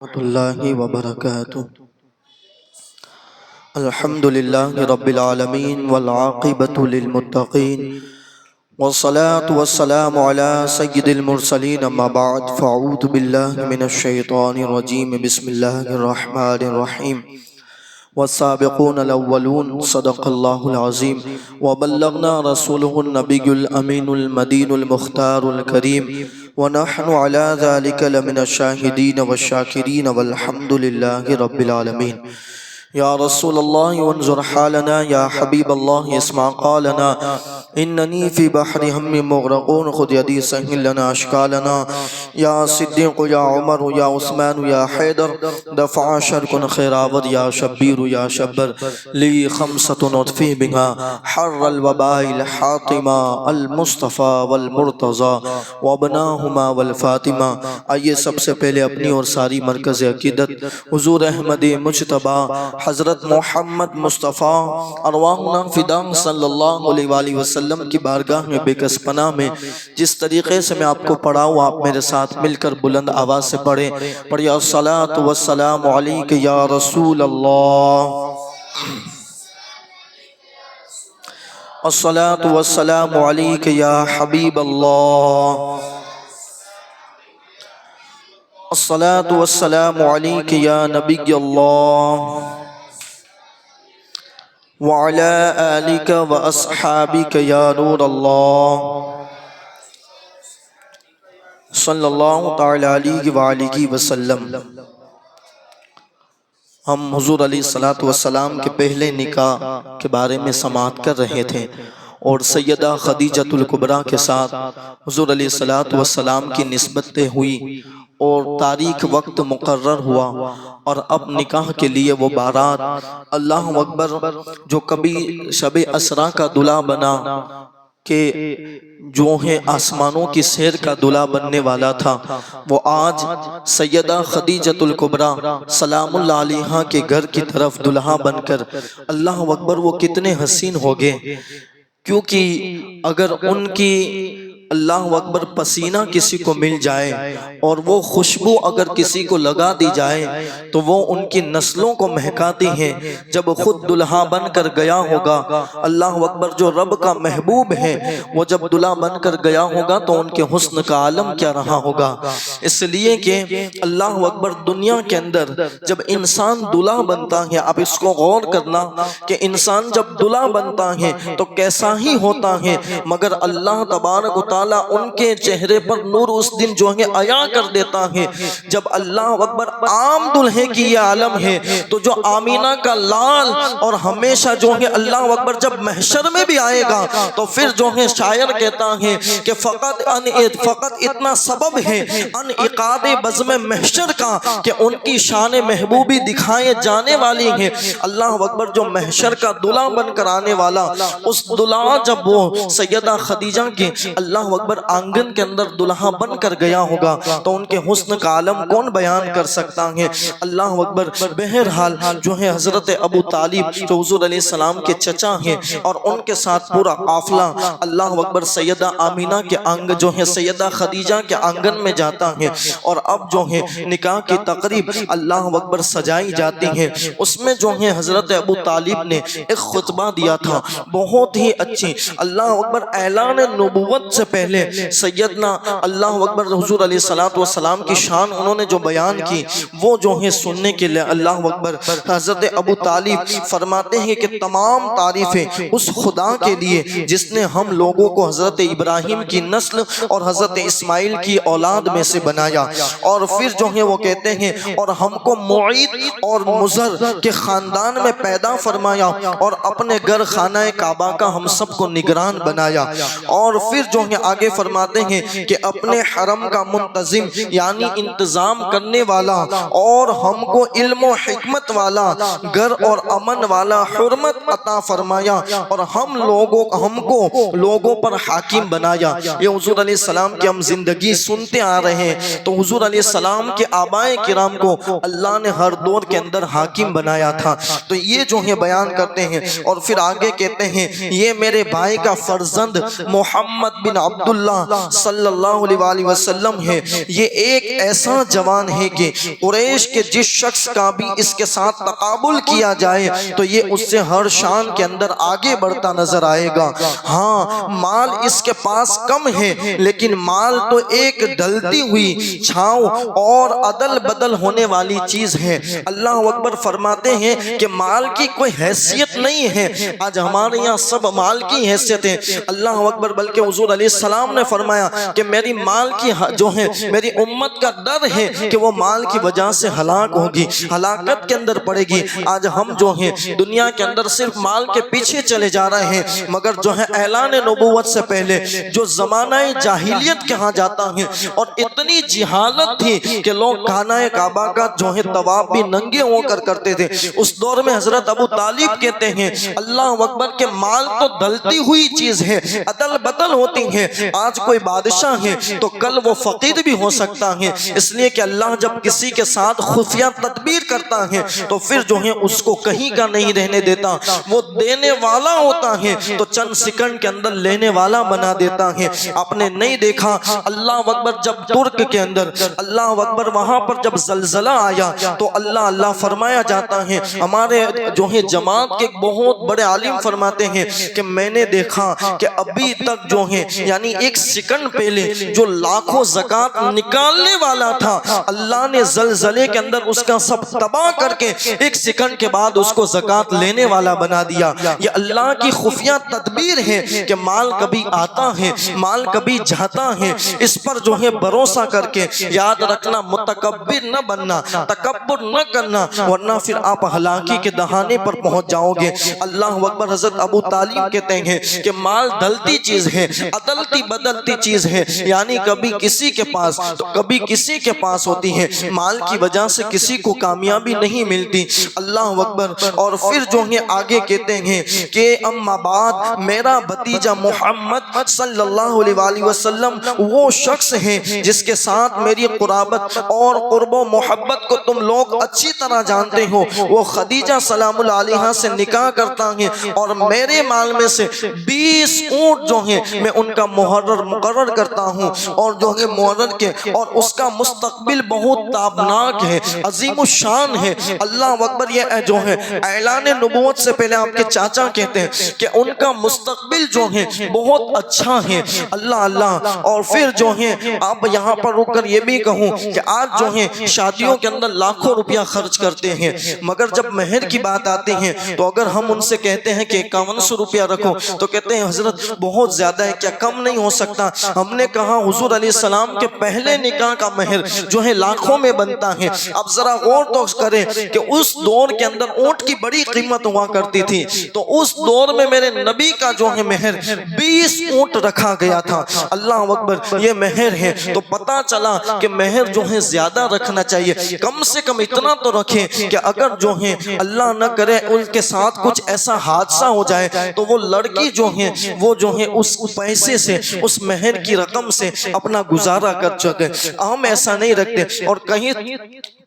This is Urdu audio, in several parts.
ورحمۃ اللہ وبرکاتہ۔ الحمد للہ رب العالمین والعاقبۃ للمتقین والصلاة والسلام علی سید المرسلین اما بعد فاعوذ باللہ من الشیطان الرجیم بسم اللہ الرحمن الرحیم والسابقون الاولون صدق اللہ العظیم وبلغنا رسولہ النبی الامین المدین المختار الکریم ونحن على ذلك لمن الشاہدین والشاکرین والحمد للہ رب العالمین۔ یا رسول اللہ انظر حالنا، یا حبیب اللہ اسمع قالنا، اننی فی بحر ہم مغرقون خذ یدی سہل لنا اشکالنا، یا صدیق یا عمر یا عثمان یا حیدر دفع شرک خیراود یا شبیر یا شبر لی خمسۃ اطفی بها حر الوباء الحاطمہ المصطفیٰ والمرتضی وابناہما والفاطمہ۔ آئیے سب سے پہلے اپنی اور ساری مرکز عقیدت حضور احمد مجتبیٰ حضرت محمد مصطفیٰ ارواحنا فدا صلی اللہ علیہ وآلہ وسلم کی بارگاہ میں بے کس پناہ میں جس طریقے سے میں آپ کو پڑھاؤں آپ میرے ساتھ مل کر بلند آواز سے پڑھیں۔ پڑھیں الصلاۃ والسلام علیک یا رسول اللہ، الصلاۃ والسلام علیک یا حبیب اللہ، الصلاۃ والسلام علیک یا نبی اللہ وعلى آلك وأصحابك یا نور اللہ صلی اللہ تعالی علیہ وآلہ وسلم۔ ہم حضور علیہ السلام کے پہلے نکاح کے بارے میں سماعت کر رہے تھے اور سیدہ خدیجۃ الکبریٰ کے ساتھ حضور علیہ السلام کی نسبت طے ہوئی اور تاریخ وقت مقرر ہوا، اور اب نکاح کے لیے وہ بارات اللہ اکبر جو کبھی شب اسرا کا دلہا بنا کہ جو ہے آسمانوں کی سیر کا دلہا بننے والا تھا، وہ آج سیدہ خدیجۃ الکبریٰ سلام اللہ علیہا کے گھر کی طرف دلہا بن کر اللہ اکبر وہ کتنے حسین ہو گئے، کیونکہ اگر ان کی اللہ اکبر پسینہ کسی کو مل جائے اور وہ خوشبو اگر کسی کو لگا دی جائے تو وہ ان کی نسلوں کو مہکاتی ہیں۔ جب خود دلہا بن کر گیا ہوگا اللہ اکبر جو رب کا محبوب ہے، وہ جب دلہا بن کر گیا ہوگا تو ان کے حسن کا عالم کیا رہا ہوگا۔ اس لیے کہ اللہ اکبر دنیا کے اندر جب انسان دلہا بنتا ہے، اب اس کو غور کرنا کہ انسان جب دلہا بنتا ہے تو کیسا ہی ہوتا ہے، مگر اللہ تبارک و تعالی ان کے چہرے پر نور اس دن جو ہے عیا کر دیتا ہے۔ جب اللہ اکبر عام دلہے کی یہ عالم ہے تو جو آمینہ کا لال اور ہمیشہ جو ہے اللہ اکبر جب محشر میں بھی آئے گا تو پھر جو ہے شاعر کہتا ہے کہ فقط اتنا سبب ہے انعقاد بزم محشر کا کہ ان کی شان محبوبی دکھائے جانے والی ہے۔ اللہ اکبر جو محشر کا دلہا بن کر آنے والا، اس دلہا جب وہ سیدہ خدیجہ کے اللہ اکبر آنگن کے اندر دلہا بن کر گیا ہوگا تو ان کے حسن کا عالم کون بیان کر سکتا ہے۔ اللہ اکبر بہرحال جو ہے حضرت ابو طالب جو حضور علیہ السلام کے چچا ہیں اور ان کے ساتھ پورا قافلہ اللہ اکبر سیدہ آمینہ کے آنگن جو ہے سیدہ خدیجہ کے آنگن میں جاتا ہے، اور اب جو ہے نکاح کی تقریب اللہ اکبر سجائی جاتی ہے۔ اس میں جو ہے حضرت ابو طالب نے ایک خطبہ دیا تھا بہت ہی اچھی، اللہ اکبر اعلان نبوت سے پہلے سیدنا اللہ اکبر حضور علیہ السلام کی شان انہوں نے جو بیان کی وہ جو ہے سننے کے لیے اللہ اکبر حضرت ابو طالب فرماتے ہیں کہ تمام تعریفیں اس خدا کے لیے جس نے ہم لوگوں کو حضرت ابراہیم کی نسل اور حضرت اسماعیل کی اولاد میں سے بنایا، اور پھر جو ہے وہ کہتے ہیں اور ہم کو معید اور مضر کے خاندان میں پیدا فرمایا اور اپنے گھر خانہ کعبہ کا ہم سب کو نگران بنایا، اور پھر جو ہے آگے فرماتے ہیں کہ اپنے حرم کا منتظم یعنی انتظام کرنے والا اور ہم کو علم و حکمت والا گھر اور امن والا حرمت عطا فرمایا، اور ہم کو لوگوں پر حاکم بنایا۔ یہ حضور علیہ السلام کی ہم زندگی سنتے آ رہے ہیں تو حضور علیہ السلام کے آبائے کرام کو اللہ نے ہر دور کے اندر حاکم بنایا تھا، تو یہ جو ہے بیان کرتے ہیں، اور پھر آگے کہتے ہیں یہ میرے بھائی کا فرزند محمد بن عبداللہ صلی اللہ علیہ وآلہ وسلم ہے، یہ ایک ایسا جوان ہے کہ قریش کے جس شخص کا بھی اس کے ساتھ تقابل کیا جائے تو یہ اس سے ہر شان کے اندر آگے بڑھتا نظر آئے گا۔ ہاں مال اس کے پاس کم ہے، لیکن مال تو ایک ڈھلتی ہوئی چھاؤں اور عدل بدل ہونے والی چیز ہے۔ اللہ اکبر فرماتے ہیں کہ مال کی کوئی حیثیت نہیں ہے۔ آج ہمارے یہاں سب مال کی حیثیت ہے، اللہ اکبر، بلکہ حضور علیہ السلام نے فرمایا کہ میری مال کی جو ہے میری امت کا ڈر ہے کہ وہ مال کی وجہ سے ہلاک ہوگی، ہلاکت کے اندر پڑے گی۔ آج ہم جو ہیں دنیا کے اندر صرف مال کے پیچھے چلے جا رہے ہیں، مگر جو ہے اعلان نبوت سے پہلے جو زمانہ جاہلیت کہا جاتا ہے، اور اتنی جہالت تھی کہ لوگ خانہ کعبہ کا جو ہے طواف بھی ننگے ہو کر کرتے تھے۔ اس دور میں حضرت ابو طالب کہتے ہیں اللہ اکبر کہ مال تو ڈھلتی ہوئی چیز ہے، عدل بدل ہوتی ہے۔ آج کوئی بادشاہ ہے تو کل وہ فقیر بھی ہو سکتا ہے، اس لیے کہ اللہ جب کسی کے ساتھ خفیہ تدبیر کرتا ہے تو پھر جو ہے اس کو کہیں کا نہیں رہنے دیتا، وہ دینے والا ہوتا ہے تو چند سیکنڈ کے اندر لینے والا بنا دیتا ہے۔ آپ نے نہیں دیکھا اللہ اکبر جب ترک کے اندر اللہ اکبر وہاں پر جب زلزلہ آیا تو اللہ فرمایا جاتا ہے، ہمارے جو ہے جماعت کے بہت بڑے عالم فرماتے ہیں کہ میں نے دیکھا کہ ابھی تک جو ہے یعنی ایک سیکنڈ پہلے جو لاکھوں زکوٰۃ نکالنے والا تھا، اللہ نے زلزلے کے اندر اس کا سب تباہ کر کے ایک سیکنڈ کے بعد اس کو زکوٰۃ لینے والا بنا دیا۔ یہ اللہ کی خفیہ تدبیر ہے کہ مال کبھی آتا ہے، مال کبھی جاتا ہے، اس پر جو ہے بھروسہ کر کے یاد رکھنا، متکبر نہ بننا، تکبر نہ کرنا، ورنہ پھر آپ ہلاکی کے دہانے پر پہنچ جاؤ گے۔ اللہ اکبر، حضرت ابو طالب کہتے ہیں کہ مال ڈھلتی چیز ہے، عدلتی بدلتی چیز ہے، یعنی کبھی کسی کے پاس تو کبھی کسی کے پاس ہوتی ہے، مال کی وجہ سے کسی کو کامیابی نہیں ملتی۔ اللہ اکبر، اور پھر جو ہے آگے کہتے ہیں کہ اما بعد، میرا بھتیجا محمد صلی اللہ علیہ وآلہ وسلم وہ شخص ہے جس کے ساتھ میری قرابت اور قرب و محبت کو تم لوگ اچھی طرح جانتے ہو۔ وہ خدیجہ سلام اللہ علیہا سے نکاح کرتا ہے اور میرے مال میں سے 20 اونٹ جو ہیں میں ان کا مقرر کرتا ہوں، اور جو ہے مقرر کے اور اس کا مستقبل بہت تابناک ہے، عظیم الشان ہے۔ اللہ اکبر، یہ جو ہے اعلان نبوت سے پہلے آپ کے چاچا کہتے ہیں کہ ان کا مستقبل جو ہے بہت اچھا ہے۔ اللہ، اور پھر جو ہے آپ یہاں پر رک کر یہ بھی کہوں کہ آج جو ہے شادیوں کے اندر لاکھوں روپیہ خرچ کرتے ہیں، مگر جب مہر کی بات آتی ہے تو اگر ہم ان سے کہتے ہیں کہ 5100 روپیہ رکھو تو کہتے ہیں حضرت بہت زیادہ ہے، کیا کم نہیں ہو سکتا؟ ہم نے کہا حضور علیہ السلام کے پہلے نکاح کا مہر جو ہے لاکھوں میں بنتا ہے۔ اب ذرا غور تو کریں کہ اس دور کے اندر اونٹ کی بڑی قیمت ہوا کرتی تھی، تو اس دور میں میرے نبی کا جو ہے مہر 20 اونٹ رکھا گیا تھا۔ اللہ اکبر، یہ مہر ہے تو پتا چلا کہ مہر جو ہے زیادہ رکھنا چاہیے، کم سے کم اتنا تو رکھیں کہ اگر جو ہے اللہ نہ کرے ان کے ساتھ کچھ ایسا حادثہ ہو جائے تو وہ لڑکی جو ہے وہ جو ہے اس پیسے سے، اس مہر کی رقم سے اپنا گزارا کر سکے۔ ہم ایسا نہیں رکھتے، اور کہیں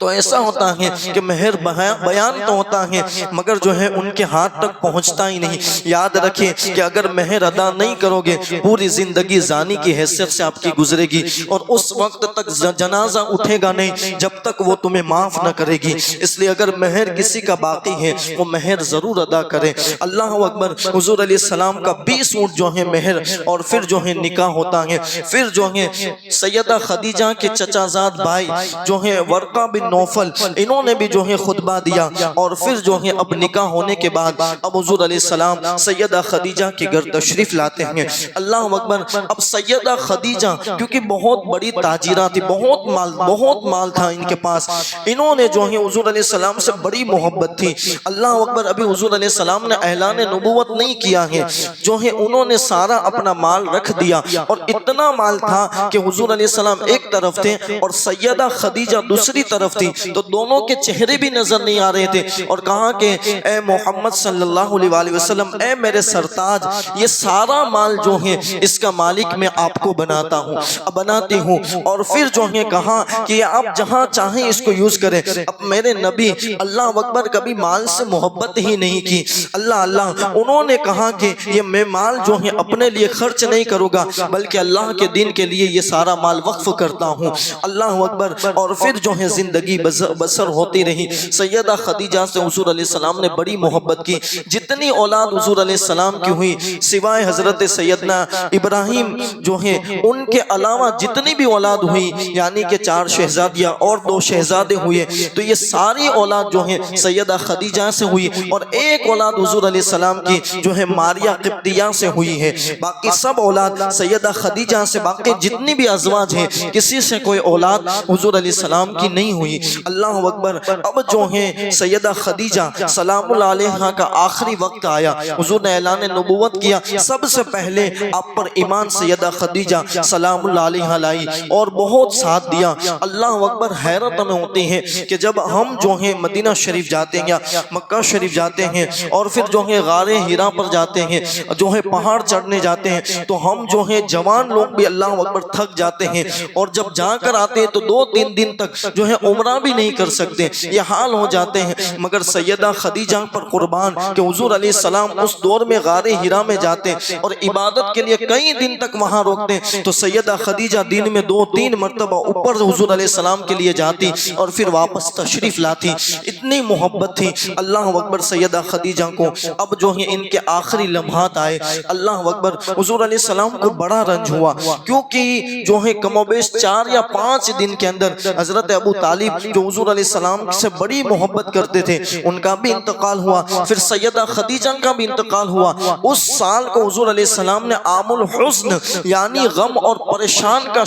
تو ایسا ہوتا ہے کہ مہر بیان تو ہوتا ہے مگر جو ہے ان کے ہاتھ تک پہنچتا ہی نہیں۔ یاد رکھیں کہ اگر مہر ادا نہیں کرو گے پوری زندگی زانی کی حیثیت سے آپ کی گزرے گی، اور اس وقت تک جنازہ اٹھے گا نہیں جب تک وہ تمہیں معاف نہ کرے گی۔ اس لیے اگر مہر کسی کا باقی ہے وہ مہر ضرور ادا کرے۔ اللہ اکبر، حضور علیہ السلام کا 20 اونٹ جو ہے مہر، اور پھر جو ہے نکاح ہوتا ہے۔ پھر جو ہے سیدہ خدیجہ کے چچا زاد بھائی جو ہے ورقہ بن نوفل، انہوں نے بھی جو ہے خطبہ دیا، اور پھر جو ہے اب نکاح ہونے کے بعد اب حضور علیہ السلام سیدہ خدیجہ کے گھر تشریف لاتے ہیں۔ اللہ اکبر، اب سیدہ خدیجہ کیونکہ بہت بڑی تاجرہ تھی، بہت مال تھا ان کے پاس، انہوں نے جو ہے حضور علیہ السلام سے بڑی محبت تھی۔ اللہ اکبر، ابھی حضور علیہ السلام نے اعلان نبوت نہیں کیا ہے، جو ہے انہوں نے سارا اپنا مال رکھ دیا، اور اتنا مال تھا کہ حضور علیہ السلام ایک طرف تھے اور سیدہ خدیجہ دوسری طرف تھی، تو دونوں کے چہرے بھی نظر نہیں آ رہے تھے، اور کہا کہ اے محمد صلی اللہ علیہ وآلہ وسلم، اے میرے سرتاج، یہ سارا مال جو ہے اس کا مالک میں آپ کو بناتی ہوں، اور پھر جو ہے کہا کہ آپ جہاں چاہیں اس کو یوز کریں۔ اب میرے نبی اللہ اکبر کبھی مال سے محبت ہی نہیں کی۔ اللہ، انہوں نے کہا کہ یہ میں مال جو ہے اپنے لیے خرچ نہیں کروں گا بلکہ اللہ کے دین کے لیے یہ سارا مال وقف کرتا ہوں۔ اللہ اکبر۔ اور پھر جو ہے زندگی بسر ہوتی رہی۔ سیدہ خدیجہ سے حضور علیہ السلام نے بڑی محبت کی۔ جتنی اولاد حضور علیہ السلام کی ہوئی سوائے حضرت سیدنا ابراہیم جو ہیں ان کے علاوہ جتنی بھی اولاد ہوئی، یعنی کہ 4 شہزادیاں اور 2 شہزادے ہوئے، تو یہ ساری اولاد جو ہیں سیدہ خدیجہ سے ہوئی، اور ایک اولاد حضور علیہ السلام کی جو ہے ماریہ قبطیہ سے ہوئی ہے۔ باقی سب اولاد سیدہ خدیجہ سے، باقی جتنی بھی ازواج ہیں کسی سے کوئی اولاد حضور علیہ السلام کی نہیں ہوئی۔ اللہ اکبر۔ اب جو ہے سیدہ خدیجہ سلام اللہ علیہا کا آخری وقت آیا، حضور نے اعلان نبوت کیا، سب سے پہلے آپ پر ایمان سیدہ خدیجہ سلام اللہ علیہا لائی اور بہت ساتھ دیا۔ اللہ اکبر۔ حیرت میں ہوتی ہے کہ جب ہم جو ہیں مدینہ شریف جاتے ہیں یا مکہ شریف جاتے ہیں اور پھر جو ہے غار ہیرا پر جاتے ہیں، جو ہے پہاڑ چڑھنے جاتے ہیں، تو ہم جو ہیں جوان لوگ بھی اللہ اکبر تھک جاتے ہیں، اور جب جا کر آتے ہیں تو 2-3 دن تک جو ہے عمرہ بھی نہیں کر سکتے، یہ حال ہو جاتے ہیں۔ مگر سیدہ خدیجہ پر قربان کہ حضور علیہ السلام اس دور میں غار ہیرا میں جاتے اور عبادت کے لیے کئی دن تک وہاں روکتے، تو سیدہ خدیجہ دن میں 2-3 مرتبہ اوپر حضور علیہ السلام کے لیے جاتی اور پھر واپس تشریف لاتی۔ اتنی محبت تھی اللہ اکبر سیدہ خدیجہ کو۔ اب جو ہے ان کے آخری لمحات آئے، اللہ اکبر۔ حضور علیہ السلام کو بڑا رنج ہوا، کیونکہ جو ہے کم و بیش 4 یا 5 دن کے اندر حضرت ابو طالب جو حضور علیہ السلام سے بڑی محبت کرتے تھے ان کا بھی انتقال ہوا، پھر سیدہ خدیجہ کا بھی انتقال ہوا۔ اس سال کو حضور علیہ السلام نے عام الحزن یعنی غم اور پریشان کا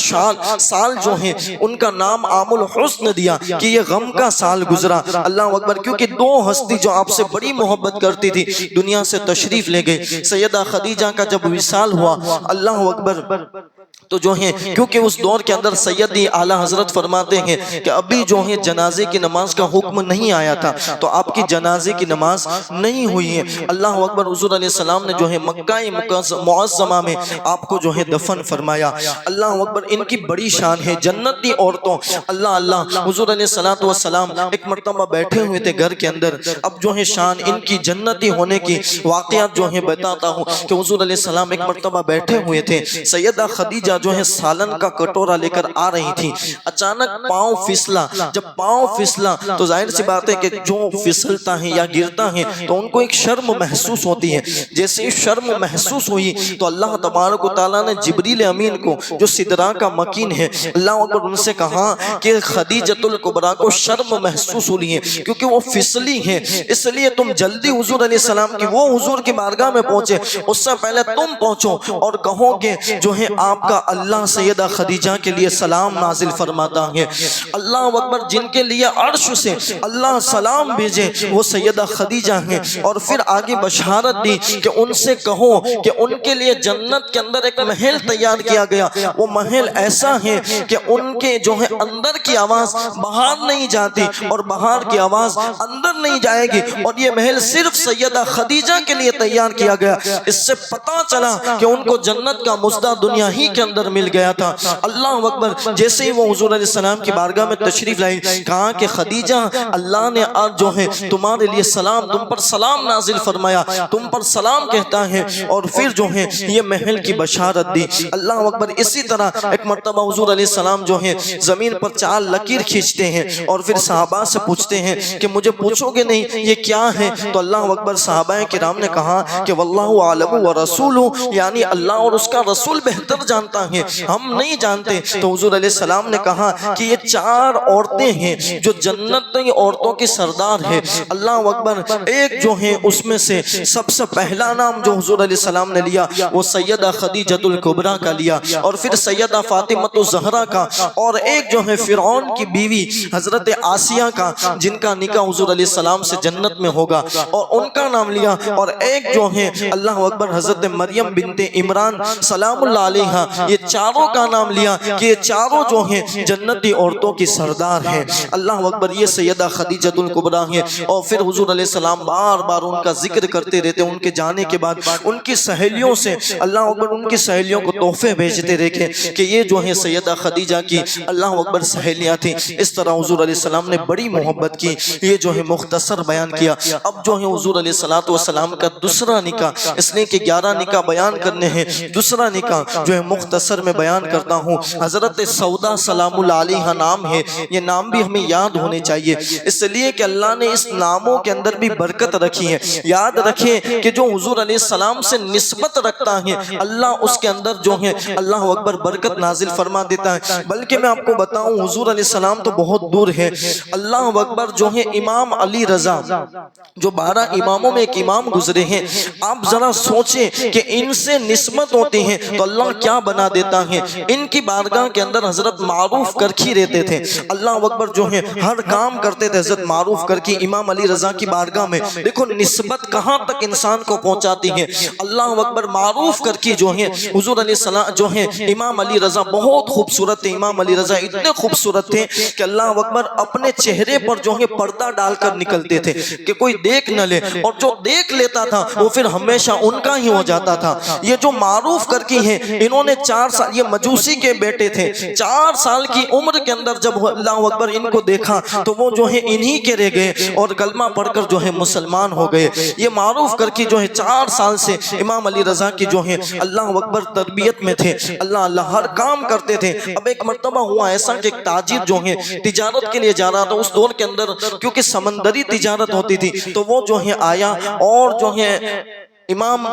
سال جو ہے ان کا نام عام الحزن دیا کہ یہ غم کا سال گزرا۔ اللہ اکبر۔ کیونکہ 2 ہستی جو آپ سے بڑی محبت کرتی تھی دنیا سے تشریف لے گئے۔ سیدہ خدیجہ کا جب وصال ہوا، اللہ اکبر، تو جو ہیں کیونکہ اس دور کے اندر سیدی اعلیٰ حضرت فرماتے ہیں کہ ابھی جو ہے جنازے کی نماز کا حکم نہیں آیا تھا، تو آپ کی جنازے کی نماز نہیں ہوئی ہے۔ اللہ اکبر۔ حضور علیہ السلام نے جو ہے مکہ معظمہ میں آپ کو جو ہے دفن فرمایا۔ اللہ اکبر۔ ان کی بڑی شان ہے، جنتی عورتوں، اللہ اللہ۔ حضور علیہ السلام ایک مرتبہ بیٹھے ہوئے تھے گھر کے اندر، اب جو ہے شان ان کی جنتی ہونے کی واقعات جو ہے بتاتا ہوں کہ حضور علیہ السلام ایک مرتبہ بیٹھے ہوئے تھے، سیدہ خدیجہ جو ہے سالن کا کٹورا لے کر آ رہی تھی، اچانک پاؤں پھسلا۔ جب پاؤں پھسلا تو ظاہر سی بات ہے کہ جو پھسلتا ہے یا گرتا ہے تو ان کو ایک شرم محسوس ہوتی ہے۔ جیسے شرم محسوس ہوئی تو اللہ تبارک و تعالیٰ نے جبریل امین کو جو سدرہ کا مکین ہے، اللہ اکبر، ان سے کہا کہ خدیجۃ الکبریٰ کو شرم محسوس ہوئی ہے کیونکہ وہ پھسلی ہے، اس لیے تم جلدی حضور علیہ السلام کی وہ حضور کی بارگاہ میں پہنچے، اس سے پہلے تم پہنچو اور کہو کہ جو ہے آپ کا اللہ سیدہ خدیجہ کے لیے سلام نازل فرماتا ہے۔ اللہ اکبر۔ جن کے لیے عرش سے اللہ سلام بھیجے وہ سیدہ خدیجہ ہیں، اور پھر آگے بشارت دی کہ ان سے کہو کہ ان کے لیے جنت کے اندر ایک محل تیار کیا گیا، وہ محل ایسا ہے کہ ان کے جو ہے اندر کی آواز باہر نہیں جاتی اور باہر کی آواز اندر نہیں جائے گی، اور یہ محل صرف سیدہ خدیجہ کے لیے تیار کیا گیا۔ اس سے پتا چلا کہ ان کو جنت کا مزدہ دنیا ہی کے اندر مل گیا تھا۔ اللہ اکبر۔ جیسے ہی وہ حضور علیہ السلام کی بارگاہ میں تشریف لائی، کہا کہ خدیجہ اللہ نے آج جو ہے تمہارے لیے سلام، تم پر سلام نازل فرمایا، تم پر سلام کہتا ہے، اور پھر جو ہے یہ محل کی بشارت دی۔ اللہ اکبر۔ اسی طرح ایک مرتبہ حضور علیہ السلام جو ہے زمین پر 4 لکیر کھینچتے ہیں اور پھر صحابہ سے پوچھتے ہیں کہ مجھے پوچھو گے نہیں یہ کیا ہے؟ تو اللہ اکبر، صحابہ کرام نے کہا کہ واللہ عالم ورسولہ، یعنی اللہ اور اس کا رسول بہتر جانتا ہے، ہم نہیں جانتے۔ تو حضور علیہ السلام نے کہا کہ یہ 4 عورتیں ہیں جو جنتی عورتوں کی سردار ہے۔ اللہ اکبر۔ ایک جو ہے اس میں سے سب سے پہلا نام جو حضور علیہ السلام نے لیا وہ سیدہ خدیجۃ الکبریٰ کا لیا، اور پھر سیدہ فاطمہ الزہرا کا، اور ایک جو ہے فرعون کی بیوی حضرت آسیہ کا جن کا نکاح حضور علیہ السلام سے جنت میں ہوگا، اور ان کا نام لیا، اور ایک جو ہے اللہ اکبر حضرت مریم بنت عمران سلام اللہ علیہا، یہ یہ چاروں کا نام لیا کہ یہ چاروں جو ہیں جنتی عورتوں کی سردار ہیں۔ اللہ اکبر، یہ سیدہ خدیجۃ الکبریٰ ہیں۔ اور پھر حضور علیہ السلام بار بار ان کا ذکر کرتے رہتے، ان کے جانے کے بعد ان کی سہیلیوں سے اللہ اکبر ان کی سہیلیوں کو تحفے بھیجتے رہے کہ یہ جو ہے سیدہ خدیجہ کی اللہ اکبر سہیلیاں تھیں۔ اس طرح حضور علیہ السلام نے بڑی محبت کی۔ یہ جو ہے مختصر بیان کیا۔ اب جو ہے حضور علیہ السلام کا دوسرا نکاح، اس لیے کہ 11 نکاح بیان کرنے ہیں، دوسرا نکاح جو ہے مختصر میں بیان کرتا ہوں۔ حضرت سودا سلام اللہ علیہا نام ہے، یہ نام بھی ہمیں یاد ہونے چاہیے، اس لیے کہ اللہ نے اس ناموں کے اندر بھی برکت رکھی ہے۔ یاد رکھیں کہ جو حضور علیہ السلام سے نسبت رکھتا ہے اللہ اس کے اندر جو ہے اللہ اکبر برکت نازل فرما دیتا ہے۔ بلکہ میں آپ کو بتاؤں حضور علیہ السلام تو بہت دور ہے، اللہ اکبر جو ہے امام علی رضا جو 12 اماموں میں ایک امام گزرے ہیں، آپ ذرا سوچیں کہ ان سے نسبت ہوتی ہے تو اللہ کیا بنا دیتا ہے۔ ان کی بارگاہ کے اندر حضرت معروف کرکی رہتے تھے، اللہ اکبر جو ہے ہر کام کرتے تھے حضرت معروف کرکی امام علی رضا کی بارگاہ میں۔ دیکھو نسبت کہاں تک انسان کو پہنچاتی ہے۔ اللہ اکبر معروف کرکی جو ہے حضور علیہ السلام جو ہے امام علی رضا بہت خوبصورت تھے۔ امام علی رضا اتنے خوبصورت تھے کہ اللہ اکبر اپنے چہرے پر جو ہے پردہ ڈال کر نکلتے تھے کہ کوئی دیکھ نہ لے، اور جو دیکھ لیتا تھا وہ پھر ہمیشہ ان کا ہی ہو جاتا تھا۔ یہ جو معروف کرکی ہیں انہوں نے 4 سال، یہ مجوسی کے بیٹے تھے، 4 سال کی عمر کے اندر جب اللہ اکبر ان کو دیکھا تو وہ جو ہے انہی کے رہ گئے اور کلمہ پڑھ کر جو ہے مسلمان ہو گئے۔ یہ معروف کرکی جو ہے 4 سال سے امام علی رضا کی جو ہے اللہ اکبر تربیت میں تھے، اللہ ہر کام کرتے تھے۔ اب ایک مرتبہ ہوا ایسا کہ ایک تاجر جو ہے تجارت کے لیے جا رہا تھا، اس دور کے اندر کیونکہ سمندری تجارت ہوتی تھی تو وہ جو ہے آیا اور جو ہے امام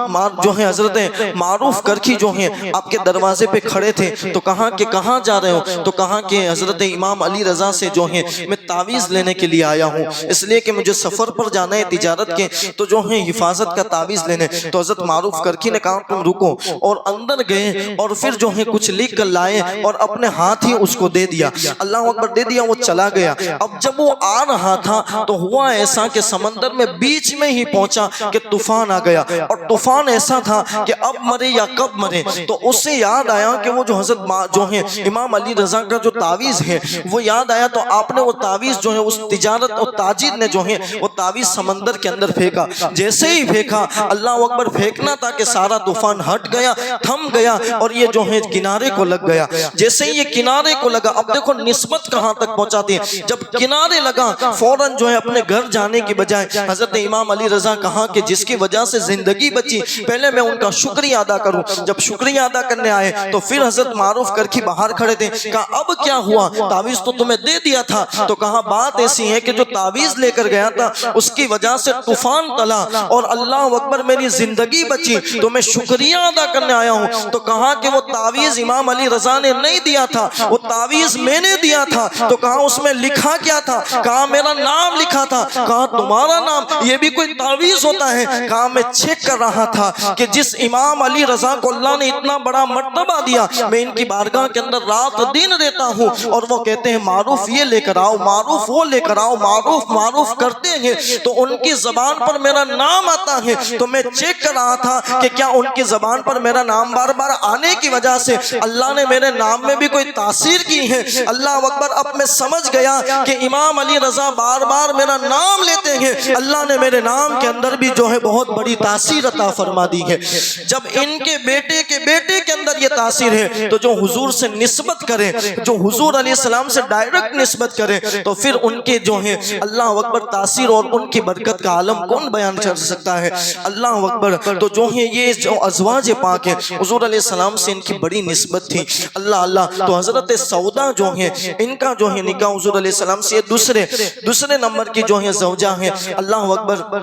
جو ہے حضرت معروف کرکی جو ہیں آپ کے دروازے پہ کھڑے تھے تو کہا کہ کہاں جا رہے ہو؟ تو کہا کہ حضرت امام علی رضا سے جو ہیں میں تعویذ لینے کے لیے آیا ہوں، اس لیے کہ مجھے سفر پر جانا ہے تجارت کے، تو جو ہے حفاظت کا تعویذ لینے۔ تو حضرت معروف کرکی نے کہا تم رکو، اور اندر گئے اور پھر جو ہے کچھ لکھ کر لائے اور اپنے ہاتھ ہی اس کو دے دیا، اللہ اکبر دے دیا، وہ چلا گیا۔ اب جب وہ آ رہا تھا تو ہوا ایسا کہ سمندر میں بیچ میں ہی پہنچا کہ طوفان آ گیا، اور طوفان ایسا تھا کہ اب مرے یا کب مرے۔ تو اس سے یاد آیا کہ وہ جو حضرت جو ہے امام علی رضا کا جو تعویذ ہے وہ یاد آیا، تو آپ نے وہ تعویذ جو ہے اس تجارت اور تاجر نے جو ہے وہ تعویذ سمندر کے اندر پھینکا۔ جیسے ہی پھینکا اللہ اکبر پھینکنا تھا کہ سارا طوفان ہٹ گیا، تھم گیا اور یہ جو ہے کنارے کو لگ گیا۔ جیسے ہی یہ کنارے کو لگا، اب دیکھو نسبت کہاں تک پہنچاتی ہے، جب کنارے لگا فوراً جو ہے اپنے گھر جانے کی بجائے حضرت امام علی رضا کہا کہ جس کی وجہ سے زندگی بچی پہلے میں ان کا شکریہ ادا کروں۔ جب شکریہ ادا کرنے آئے تو پھر حضرت معروف کرکی باہر کھڑے تھے، کہا اب کیا ہوا؟ تعویذ تو تمہیں دے دیا تھا۔ تو کہا بات ایسی ہے کہ جو تعویذ لے کر گیا تھا اس کی وجہ سے طوفان ٹلا اور اللہ اکبر میری زندگی بچی، تو میں شکریہ ادا کرنے آیا ہوں۔ تو کہا کہ وہ تعویذ امام علی رضا نے نہیں دیا تھا، وہ تعویذ میں نے دیا تھا۔ تو کہا اس میں لکھا کیا تھا؟ کہا میرا نام لکھا تھا۔ کہا تمہارا نام، یہ بھی کوئی تعویذ ہوتا ہے؟ کہا میں چیک کر رہا تھا کہ جس امام علی رضا کو اللہ نے اتنا بڑا مرتبہ دیا، میں ان کی بارگاہ کے اندر رات دن رہتا ہوں اور وہ کہتے ہیں معروف یہ لے کر آؤ، معروف وہ لے کر آؤ، معروف معروف کرتے ہیں تو ان کی زبان پر میرا نام آتا ہے۔ تو میں چیک کر رہا تھا کہ کیا ان کی زبان پر میرا نام بار بار آنے کی وجہ سے اللہ نے میرے نام میں بھی کوئی تاثیر کی ہے۔ اللہ اکبر، اب میں سمجھ گیا کہ امام علی رضا بار بار میرا نام لیتے ہیں، اللہ نے میرے نام کے اندر بھی جو ہے بہت بڑی تاثیر عطا فرما دی ہے۔ جب ان کے بیٹے کے اندر یہ تاثیر ہے تو جو حضور سے نسبت کریں، جو حضور علیہ السلام سے ڈائریکٹ نسبت کریں، تو پھر ان کے جو ہے اللہ اکبر تاثیر اور ان کی برکت کا عالم کون بیان کر سکتا ہے؟ اللہ اکبر۔ تو جو ہے یہ جو ازواج پاک ہیں حضور علیہ السلام سے ان کی بڑی نسبت تھی، اللہ۔ تو حضرت سودا جو ہیں ان کا جو ہے نکاح حضور علیہ السلام سے دوسرے نمبر کی جو ہے زوجہ ہیں، اللہ اکبر۔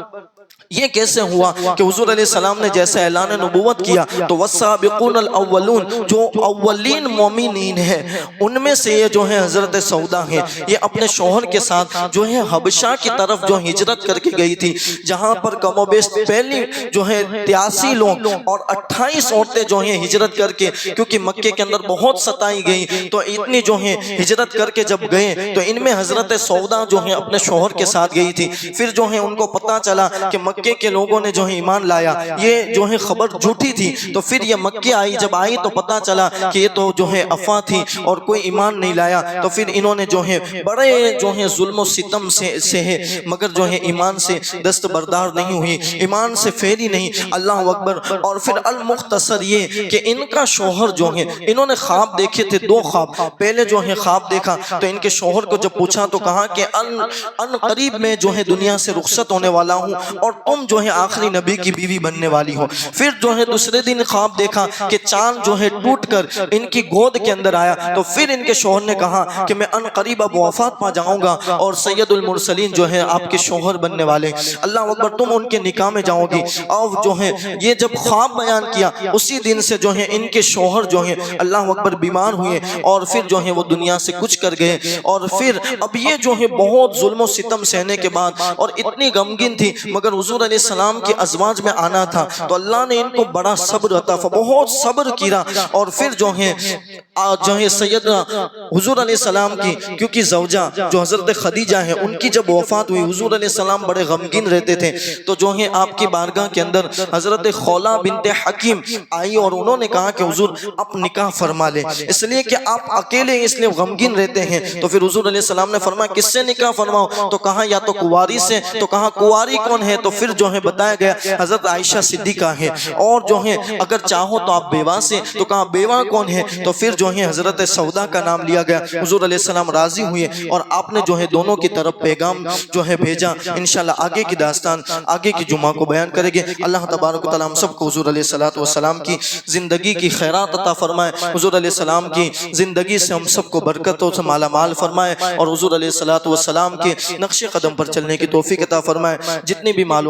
یہ کیسے ہوا کہ حضور علیہ السلام نے جیسے اعلان نبوت کیا تو والسابقون الاولون، جو اولین مومنین ہیں ان میں سے یہ جو ہے حضرت سودا ہیں، یہ اپنے شوہر کے ساتھ جو ہے حبشہ کی طرف جو ہجرت کر کے گئی تھی، جہاں پر کم و بیش پہلی جو ہے 83 لوگ اور 28 عورتیں جو ہیں ہجرت کر کے، کیونکہ مکے کے اندر بہت ستائی گئی تو اتنی جو ہیں ہجرت کر کے جب گئے تو ان میں حضرت سودا جو ہیں اپنے شوہر کے ساتھ گئی تھی۔ پھر جو ہے ان کو پتہ چلا کہ مکے مکے کے لوگوں نے جو ہے ایمان لایا، یہ جو ہے خبر جھوٹی تھی، تو پھر یہ مکے آئی، جب آئی تو پتہ چلا کہ یہ تو جو ہے افواہ تھی اور کوئی ایمان نہیں لایا، تو پھر انہوں نے جو ہے بڑے جو ہے ظلم و ستم سے ہے مگر جو ہے ایمان سے دستبردار نہیں ہوئی، ایمان سے پھیلی نہیں، اللہ اکبر۔ اور پھر المختصر یہ کہ ان کا شوہر جو ہے، انہوں نے خواب دیکھے تھے 2 خواب، پہلے جو ہے خواب دیکھا تو ان کے شوہر کو جب پوچھا تو کہا کہ ان قریب میں جو ہے دنیا سے رخصت ہونے والا ہوں اور تم جو ہے آخری نبی کی بیوی بننے والی ہو۔ پھر جو ہے دوسرے دن خواب دیکھا کہ چاند جو ہے ٹوٹ کر ان کی گود کے اندر آیا، تو پھر ان کے شوہر نے کہا کہ میں ان قریب اب وفات پا جاؤں گا اور سید المرسلین جو ہے آپ کے شوہر بننے والے، اللہ اکبر، تم ان کے نکاح میں جاؤ گی۔ اور جو ہے یہ جب خواب بیان کیا اسی دن سے جو ہے ان کے شوہر جو ہے اللہ اکبر بیمار ہوئے اور پھر جو ہے وہ دنیا سے کچھ کر گئے۔ اور پھر اب یہ جو ہے بہت ظلم و ستم سہنے کے بعد اور اتنی غمگین تھی، مگر حضور علیہ السلام کے ازواج میں آنا تھا تو اللہ نے ان کو بڑا صبر عطا فرمایا، بہت صبر کیا۔ اور پھر جو ہے سیدنا حضور علیہ السلام کی کیونکہ زوجہ جو حضرت خدیجہ ہے ان کی جب وفات ہوئی، حضور علیہ السلام بڑے غمگین رہتے تھے، تو جو ہے آپ کی بارگاہ کے اندر حضرت خولہ بنت حکیم آئی اور انہوں نے کہا کہ حضور آپ نکاح فرما لیں، اس لیے کہ آپ اکیلے اس لیے غمگین رہتے ہیں۔ تو پھر حضور علیہ السلام نے فرمایا کس سے نکاح فرماؤ؟ تو کہا یا تو کواری سے، تو کہا کواری کون ہے؟ تو پھر جو ہے بتایا گیا حضرت عائشہ صدیقہ ہے، اور جو ہے اگر چاہو تو آپ بیوہ سے، تو کہا بیوہ کون ہے؟ تو پھر جو ہے حضرت سودا کا نام لیا گیا۔ حضور علیہ السلام راضی ہوئے اور آپ نے جو ہے دونوں کی طرف پیغام جو ہے بھیجا۔ انشاءاللہ آگے کی داستان آگے کی جمعہ کو بیان کریں گے۔ اللہ تبارک و تعالی ہم سب کو حضور علیہ السلام کی زندگی کی خیرات عطا فرمائے، حضور علیہ السلام کی زندگی سے ہم سب کو برکتوں سے مالا مال فرمائے اور حضور علیہ السلام کے نقش قدم پر چلنے کی توفیق عطا فرمائے۔ جتنی بھی معلومات